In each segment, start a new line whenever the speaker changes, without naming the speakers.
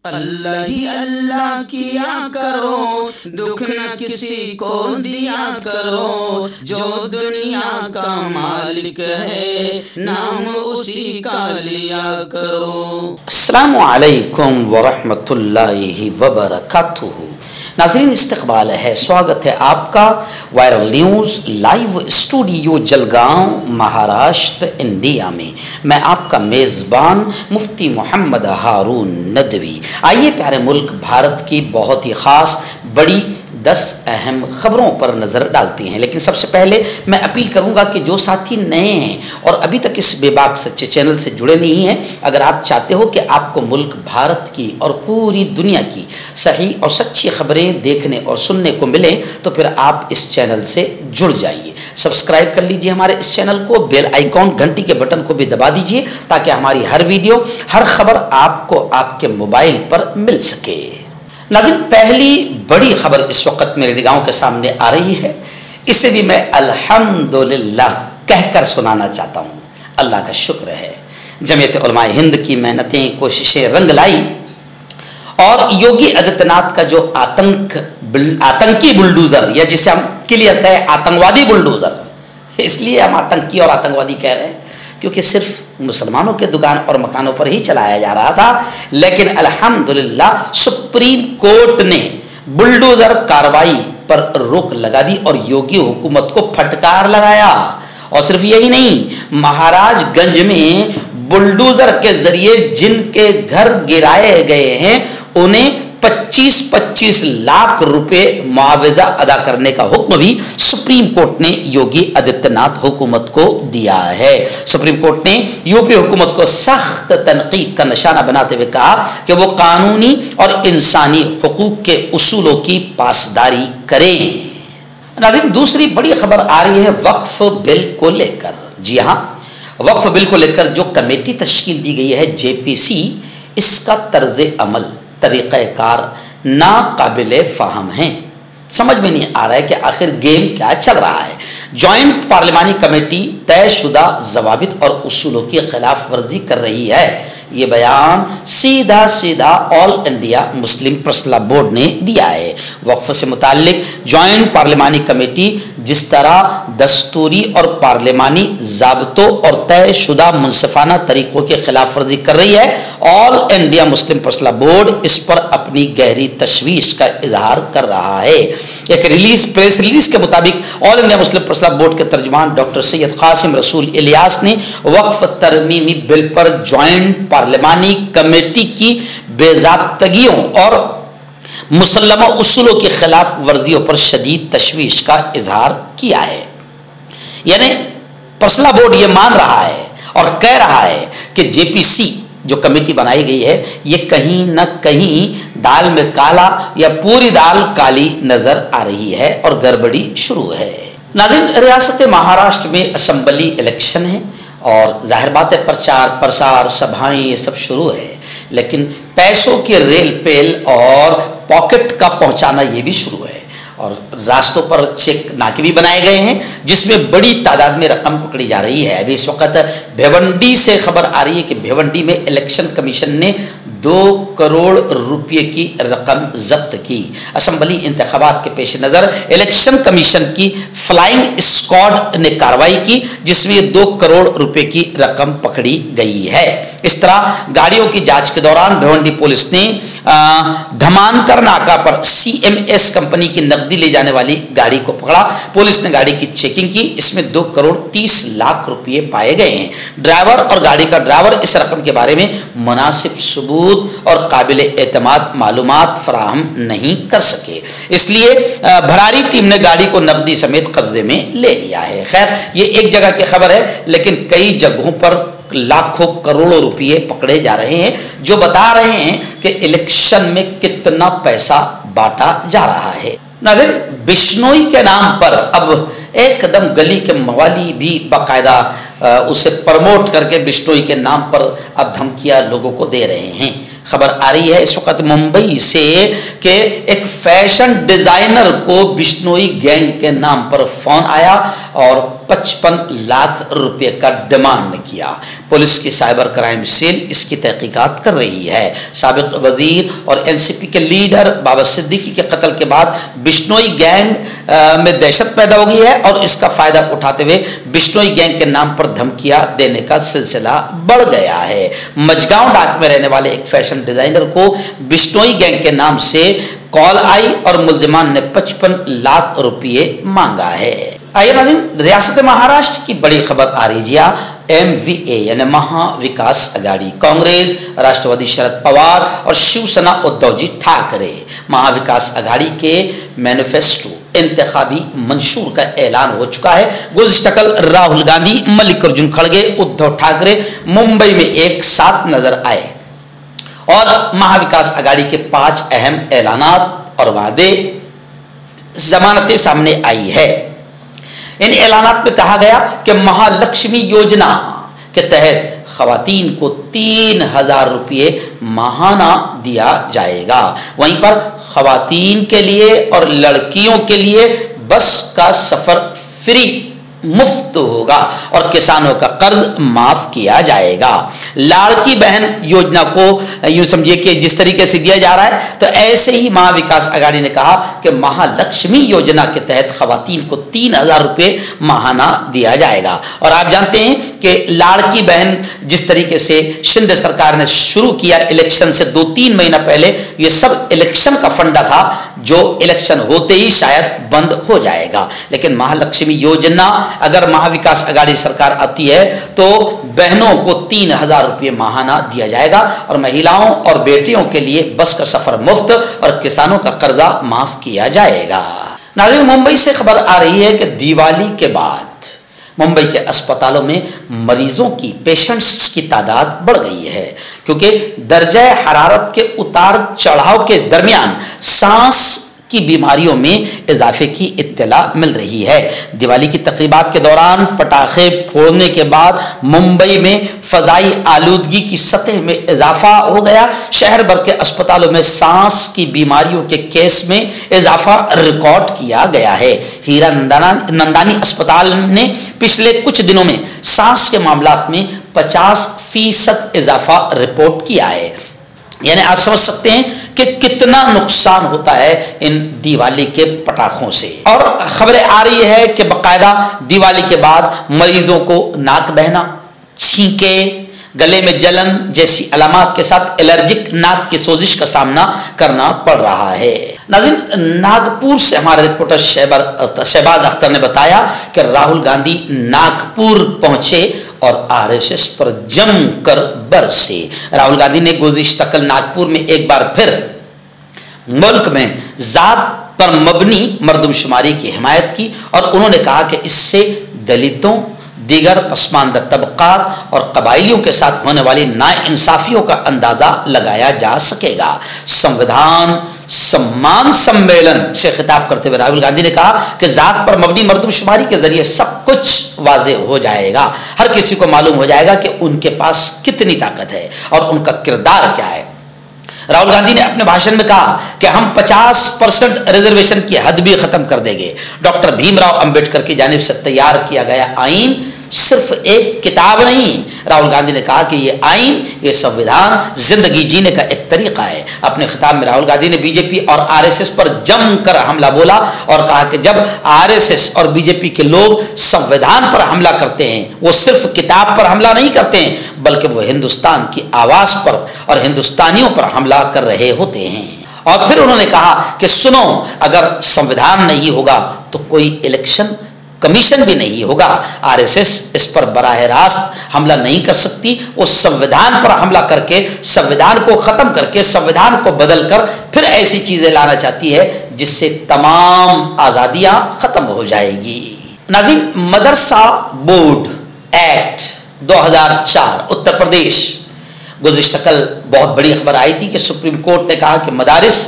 اللہ ہی اللہ کیا کرو، دکھ نہ کسی کو دیا کرو، جو دنیا کا مالک ہے نام اسی کا لیا کرو۔
السلام علیکم ورحمۃ اللہ وبرکاتہ۔ ناظرین، استقبال ہے، سواگت ہے آپ کا viral news live studio Jalgaon Maharashtra India میں۔ میں آپ کا میزبان مفتی محمد ہارون ندوی۔ آئیے پیارے ملک بھارت کی بہت ہی خاص بڑی 10 اہم خبروں پر نظر ڈالتے ہیں، لیکن سب سے پہلے میں اپیل کروں گا کہ جو ساتھی نئے ہیں اور ابھی تک اس بے باک سچے چینل سے جڑے نہیں ہیں، اگر آپ چاہتے ہو کہ آپ کو ملک بھارت کی اور پوری دنیا کی صحیح اور سچی خبریں دیکھنے اور سننے کو ملیں تو پھر آپ اس چینل سے جڑ جائیے۔ سبسکرائب کر لیجئے ہمارے اس چینل کو، بیل آئیکن گھنٹی کے بٹن کو بھی دبا دیجئے تاکہ ہماری ہر ویڈیو ہر خبر آپ کو آپ کے موبائل پر مل سکے۔ ناظرین، پہلی بڑی خبر اس وقت میرے نگاہوں کے سامنے آ رہی ہے، اسے بھی میں الحمدللہ کہہ کر سنانا چاہتا ہوں۔ اللہ کا شکر ہے، جمعیت علماء ہند کی محنتیں کوششیں رنگ لائی اور یوگی آدتیہ ناتھ کا جو آتنکی بلڈوزر، یا جسے ہم کلیئر کہیں آتنکوادی بلڈوزر، اس لیے ہم آتنکی اور آتنکوادی کہہ رہے ہیں کیونکہ صرف مسلمانوں کے دکان اور مکانوں پر ہی چلایا جا رہا تھا، لیکن الحمدللہ سپریم کورٹ نے بلڈوزر کارروائی پر روک لگا دی اور یوگی حکومت کو پھٹکار لگایا۔ اور صرف یہی نہیں، مہاراج گنج میں بلڈوزر کے ذریعے جن کے گھر گرائے گئے ہیں انہیں 25 لاکھ روپے معاوضہ ادا کرنے کا حکم بھی سپریم کورٹ نے یوگی آدتیہ ناتھ حکومت کو دیا ہے۔ سپریم کورٹ نے یو پی حکومت کو سخت تنقید کا نشانہ بناتے ہوئے کہا کہ وہ قانونی اور انسانی حقوق کے اصولوں کی پاسداری کریں۔ ناظرین، دوسری بڑی خبر آ رہی ہے وقف بل کو لے کر۔ جی ہاں، وقف بل کو لے کر جو کمیٹی تشکیل دی گئی ہے JPC، اس کا طرز عمل، طریقہ کار ناقابل فہم ہیں۔ سمجھ میں نہیں آ رہا ہے کہ آخر گیم کیا چل رہا ہے۔ جوائنٹ پارلیمانی کمیٹی طے شدہ ضوابط اور اصولوں کی خلاف ورزی کر رہی ہے، یہ بیان سیدھا آل انڈیا مسلم پرسنل بورڈ نے دیا ہے۔ وقف سے متعلق جوائنٹ پارلیمانی کمیٹی جس طرح دستوری اور پارلیمانی ضابطوں اور طے شدہ منصفانہ طریقوں کی خلاف ورزی کر رہی ہے، آل انڈیا مسلم پرسنل بورڈ اس پر اپنی گہری تشویش کا اظہار کر رہا ہے۔ ایک پریس ریلیز کے مطابق آل انڈیا مسلم پرسنل بورڈ کے ترجمان ڈاکٹر سید قاسم رسول الیاس نے وقف ترمیمی بل پر جوائنٹ پارلیمانی کمیٹی کی بے ضابطگیوں اور مسلمہ اصولوں کی خلاف ورزیوں پر شدید تشویش کا اظہار کیا ہے۔ یعنی پرسنل بورڈ یہ مان رہا ہے اور کہہ رہا ہے کہ JPC جو کمیٹی بنائی گئی ہے یہ کہیں نہ کہیں دال میں کالا یا پوری دال کالی نظر آ رہی ہے اور گڑبڑی شروع ہے۔ ناظرین، ریاست مہاراشٹر میں اسمبلی الیکشن ہے اور ظاہر بات ہے پرچار پرسار سبھائیں یہ سب شروع ہے، لیکن پیسوں کی ریل پیل اور پاکٹ کا پہنچانا یہ بھی شروع ہے اور راستوں پر چیک ناکے بھی بنائے گئے ہیں جس میں بڑی تعداد میں رقم پکڑی جا رہی ہے۔ ابھی اس وقت بھیونڈی سے خبر آ رہی ہے کہ بھیونڈی میں الیکشن کمیشن نے 2 کروڑ روپے کی رقم ضبط کی۔ اسمبلی انتخابات کے پیش نظر الیکشن کمیشن کی فلائنگ اسکواڈ نے کارروائی کی جس میں 2 کروڑ روپے کی رقم پکڑی گئی ہے۔ اس طرح گاڑیوں کی جانچ کے دوران بھیونڈی پولیس نے دھمانکر ناکا پر CMS کمپنی کی نقدی لے جانے والی گاڑی کو پکڑا۔ پولیس نے گاڑی کی چیکنگ کی، اس میں 2 کروڑ 30 لاکھ روپے پائے گئے ہیں۔ ڈرائیور اور گاڑی کا ڈرائیور اس رقم کے بارے میں مناسب ثبوت اور قابل اعتماد معلومات فراہم نہیں کر سکے، اس لیے بھراری ٹیم نے گاڑی کو نقدی سمیت قبضے میں لے لیا ہے۔ خیر، یہ ایک جگہ کی خبر ہے لیکن کئی جگہوں پر لاکھوں کروڑوں روپے پکڑے جا رہے ہیں جو بتا رہے ہیں کہ الیکشن میں کتنا پیسہ بانٹا جا رہا ہے۔ ناظرین، بشنوئی کے نام پر اب ایک دم گلی کے موالی بھی باقاعدہ اسے پروموٹ کر کے بشنوئی کے نام پر اب دھمکیاں لوگوں کو دے رہے ہیں۔ خبر آ رہی ہے اس وقت ممبئی سے کہ ایک فیشن ڈیزائنر کو بشنوئی گینگ کے نام پر فون آیا اور 55 لاکھ روپے کا ڈیمانڈ کیا۔ پولیس کی سائبر کرائم سیل اس کی تحقیقات کر رہی ہے۔ سابق وزیر اور NCP کے لیڈر بابا صدیقی کے قتل کے بعد بشنوئی گینگ میں دہشت پیدا ہو گئی ہے اور اس کا فائدہ اٹھاتے ہوئے بشنوئی گینگ کے نام پر دھمکیاں دینے کا سلسلہ بڑھ گیا ہے۔ مجگاؤں ڈاک میں رہنے والے ایک فیشن ڈیزائنر کو بشنوئی گینگ کے نام سے کال آئی اور ملزمان نے 55 لاکھ روپے مانگا ہے۔ آئیے ناظرین، ریاست مہاراشٹر کی بڑی خبر آ رہی ہے۔ MVA یعنی مہا وکاس اگاڑی، کانگریس، راشٹروادی شرد پوار اور شیو سینا ادھو جی ٹھاکرے مہا وکاس اگاڑی کے مینیفیسٹو انتخابی منشور کا اعلان ہو چکا ہے۔ گزشتہ کل راہل گاندھی، ملکارجن کھڑگے، ادھو ٹھاکرے ممبئی میں ایک ساتھ نظر آئے اور مہا وکاس اگاڑی کے 5 اہم اعلانات اور وعدے ضمانتیں سامنے آئی ہے۔ ان اعلانات میں کہا گیا کہ مہا لکشمی یوجنا کے تحت خواتین کو 3000 روپے ماہانہ دیا جائے گا۔ وہیں پر خواتین کے لیے اور لڑکیوں کے لیے بس کا سفر فری مفت ہوگا اور کسانوں کا قرض معاف کیا جائے گا۔ لاڑکی بہن یوجنا کو یوں سمجھیے کہ جس طریقے سے دیا جا رہا ہے تو ایسے ہی مہا وکاس اگاڑی نے کہا کہ مہا لکشمی یوجنا کے تحت خواتین کو 3000 روپے ماہانہ دیا جائے گا۔ اور آپ جانتے ہیں کہ لاڑکی بہن جس طریقے سے شندے سرکار نے شروع کیا الیکشن سے 2-3 مہینہ پہلے، یہ سب الیکشن کا فنڈا تھا جو الیکشن ہوتے ہی شاید بند ہو جائے گا۔ لیکن مہا لکشمی یوجنا اگر مہا وکاس اگاڑی سرکار آتی ہے تو بہنوں کو 3000 روپے ماہانہ دیا جائے گا اور مہیلاؤں اور بیٹیوں کے لیے بس کا سفر مفت اور کسانوں کا قرضہ معاف کیا جائے گا۔ ناظرین، ممبئی سے خبر آ رہی ہے کہ دیوالی کے بعد ممبئی کے اسپتالوں میں مریضوں کی پیشنٹس کی تعداد بڑھ گئی ہے کیونکہ درجہ حرارت کے اتار چڑھاؤ کے درمیان سانس کی بیماریوں میں اضافے کی اطلاع مل رہی ہے۔ دیوالی کی تقریبات کے دوران پٹاخے پھوڑنے کے بعد ممبئی میں فضائی آلودگی کی سطح میں اضافہ ہو گیا۔ شہر بھر کے اسپتالوں میں سانس کی بیماریوں کے کیس میں اضافہ ریکارڈ کیا گیا ہے۔ ہیرا نندانی اسپتال نے پچھلے کچھ دنوں میں سانس کے معاملات میں 50% اضافہ رپورٹ کیا ہے۔ یعنی آپ سمجھ سکتے ہیں کہ کتنا نقصان ہوتا ہے ان دیوالی کے پٹاخوں سے۔ اور خبریں آ رہی ہے کہ باقاعدہ دیوالی کے بعد مریضوں کو ناک بہنا، چھینکے، گلے میں جلن جیسی علامات کے ساتھ الرجک ناک کی سوزش کا سامنا کرنا پڑ رہا ہے۔ ناظرین، ناگپور سے ہمارے رپورٹر شہباز اختر نے بتایا کہ راہل گاندھی ناگپور پہنچے اور RSS پر جم کر برسے۔ راہل گاندھی نے گزشتہ کل ناگپور میں ایک بار پھر ملک میں ذات پر مبنی مردم شماری کی حمایت کی اور انہوں نے کہا کہ اس سے دلتوں، دیگر پسماندہ طبقات اور قبائلیوں کے ساتھ ہونے والی ناانصافیوں کا اندازہ لگایا جا سکے گا۔ سمویدھان سمان سمیلن سے خطاب کرتے ہوئے راہل گاندھی نے کہا کہ ذات پر مبنی مردم شماری کے ذریعے سب کچھ واضح ہو جائے گا۔ ہر کسی کو معلوم ہو جائے گا کہ ان کے پاس کتنی طاقت ہے اور ان کا کردار کیا ہے۔ راہل گاندھی نے اپنے بھاشن میں کہا کہ ہم 50% ریزرویشن کی حد بھی ختم کر دیں گے۔ ڈاکٹر بھیم راؤ امبیڈکر کی جانب سے تیار کیا گیا آئین صرف ایک کتاب نہیں، راہل گاندھی نے کہا کہ یہ آئین، یہ سمویدھان زندگی جینے کا ایک طریقہ ہے۔ اپنے خطاب میں راہل گاندھی نے BJP اور RSS پر جم کر حملہ بولا اور کہا کہ جب RSS اور BJP کے لوگ سمویدھان پر حملہ کرتے ہیں وہ صرف کتاب پر حملہ نہیں کرتے ہیں بلکہ وہ ہندوستان کی آواز پر اور ہندوستانیوں پر حملہ کر رہے ہوتے ہیں۔ اور پھر انہوں نے کہا کہ سنو، اگر سمویدھان نہیں ہوگا تو کوئی الیکشن کمیشن بھی نہیں ہوگا۔ RSS اس پر براہ راست حملہ نہیں کر سکتی، وہ سمویدھان پر حملہ کر کے سمویدھان کو ختم کر کے سمویدھان کو بدل کر پھر ایسی چیزیں لانا چاہتی ہے جس سے تمام آزادیاں ختم ہو جائے گی۔ ناظرین، مدرسہ بورڈ ایکٹ 2004 اتر پردیش، گزشتہ کل بہت بڑی خبر آئی تھی کہ سپریم کورٹ نے کہا کہ مدارس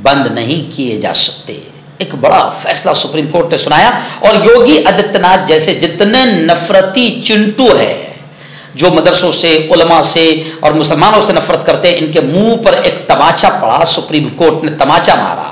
بند نہیں کیے جا سکتے۔ ایک بڑا فیصلہ سپریم کورٹ نے سنایا اور یوگی آدتیہ ناتھ جیسے جتنے نفرتی چنٹو ہیں جو مدرسوں سے، علماء سے اور مسلمانوں سے نفرت کرتے ہیں، ان کے منہ پر ایک تماچا پڑا۔ سپریم کورٹ نے تماچا مارا۔